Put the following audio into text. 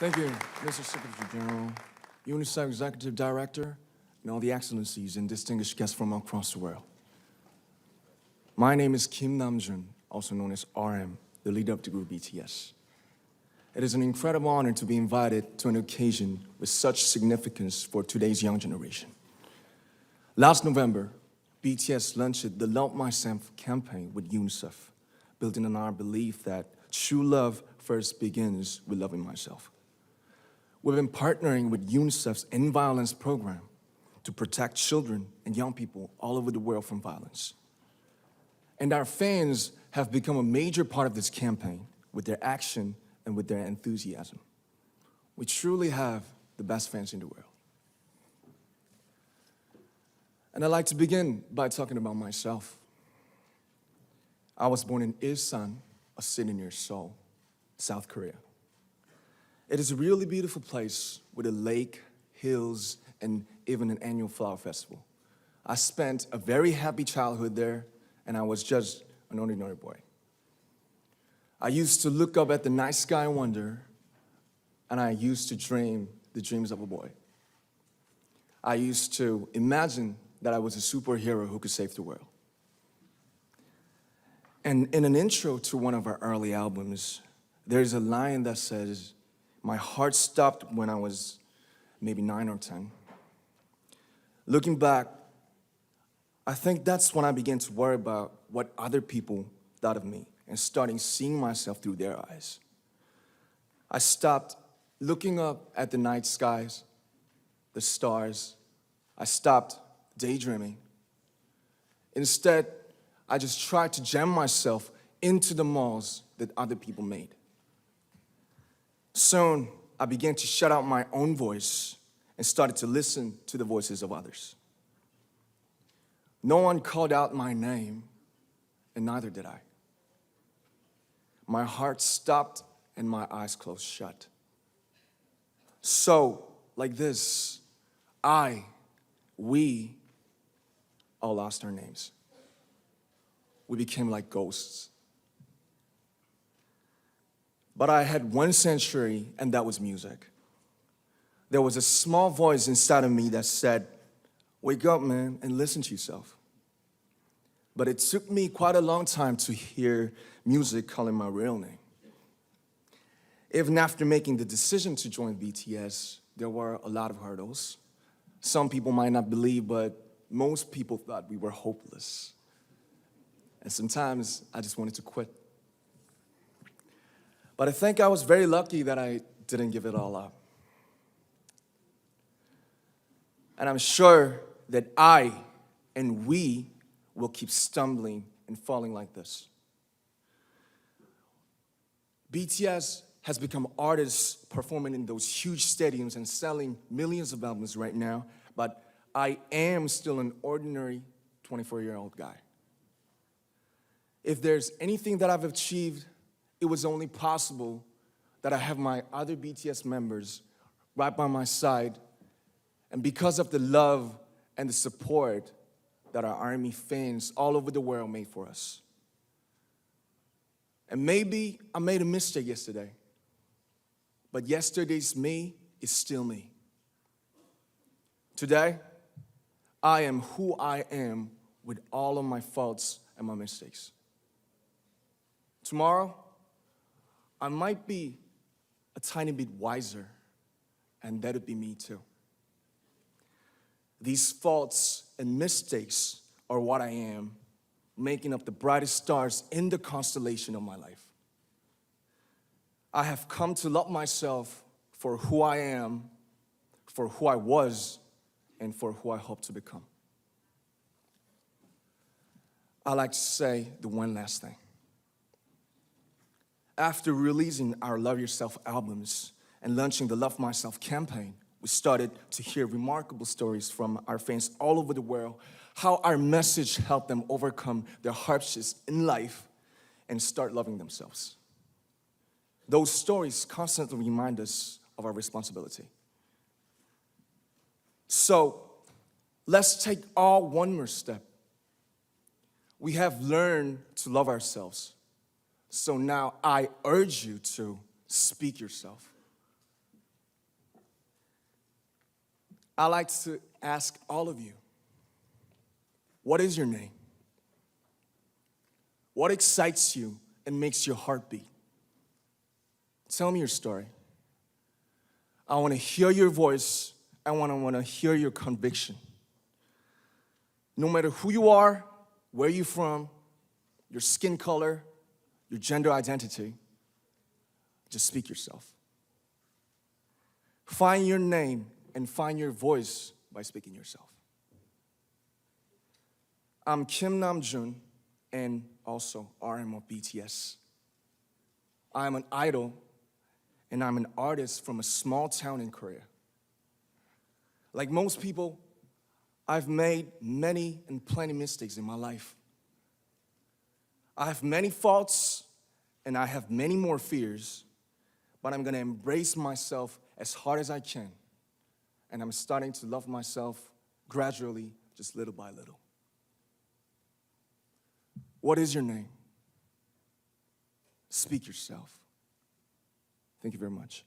Thank you, Mr. Secretary General, UNICEF Executive Director, and all the excellencies and distinguished guests from across the world. My name is Kim Namjon, also known as RM, the leader of the group BTS. It is an incredible honor to be invited to an occasion with such significance for today's young generation. Last November, BTS launched the Love Myself campaign with UNICEF, building on our belief that true love first begins with loving myself. We've been partnering with UNICEF's End Violence program to protect children and young people all over the world from violence. And our fans have become a major part of this campaign with their action and with their enthusiasm. We truly have the best fans in the world. And I'd like to begin by talking about myself. I was born in Ilsan, a city near Seoul, South Korea. It is a really beautiful place with a lake, hills, and even an annual flower festival. I spent a very happy childhood there, and I was just an ordinary boy. I used to look up at the night sky and wonder, and I used to dream the dreams of a boy. I used to imagine that I was a superhero who could save the world. And in an intro to one of our early albums, there's a line that says, "My heart stopped when I was maybe 9 or 10. Looking back, I think that's when I began to worry about what other people thought of me and starting seeing myself through their eyes. I stopped looking up at the night skies, the stars. I stopped daydreaming. Instead, I just tried to jam myself into the malls that other people made. Soon, I began to shut out my own voice and started to listen to the voices of others. No one called out my name, and neither did I. My heart stopped and my eyes closed shut. So, like this, we all lost our names. We became like ghosts. But I had one sanctuary, and that was music. There was a small voice inside of me that said, "Wake up, man, and listen to yourself." But it took me quite a long time to hear music calling my real name. Even after making the decision to join BTS, there were a lot of hurdles. Some people might not believe, but most people thought we were hopeless. And sometimes I just wanted to quit. But I think I was very lucky that I didn't give it all up. And I'm sure that I and we will keep stumbling and falling like this. BTS has become artists performing in those huge stadiums and selling millions of albums right now, but I am still an ordinary 24-year-old guy. If there's anything that I've achieved, it was only possible that I have my other BTS members right by my side, and because of the love and the support that our ARMY fans all over the world made for us. And maybe I made a mistake yesterday, but yesterday's me is still me. Today, I am who I am with all of my faults and my mistakes. Tomorrow, I might be a tiny bit wiser, and that'd be me too. These faults and mistakes are what I am, making up the brightest stars in the constellation of my life. I have come to love myself for who I am, for who I was, and for who I hope to become. I'd like to say the one last thing. After releasing our Love Yourself albums and launching the Love Myself campaign, we started to hear remarkable stories from our fans all over the world, how our message helped them overcome their hardships in life and start loving themselves. Those stories constantly remind us of our responsibility. So, let's take all one more step. We have learned to love ourselves. So now I urge you to speak yourself. I'd like to ask all of you, what is your name? What excites you and makes your heart beat? Tell me your story. I want to hear your voice. I want to hear your conviction. No matter who you are, where you're from, your skin color, your gender identity, just speak yourself. Find your name and find your voice by speaking yourself. I'm Kim Namjon and also RM of BTS. I'm an idol and I'm an artist from a small town in Korea. Like most people, I've made many and plenty mistakes in my life. I have many faults and I have many more fears, but I'm gonna embrace myself as hard as I can. And I'm starting to love myself gradually, just little by little. What is your name? Speak yourself. Thank you very much.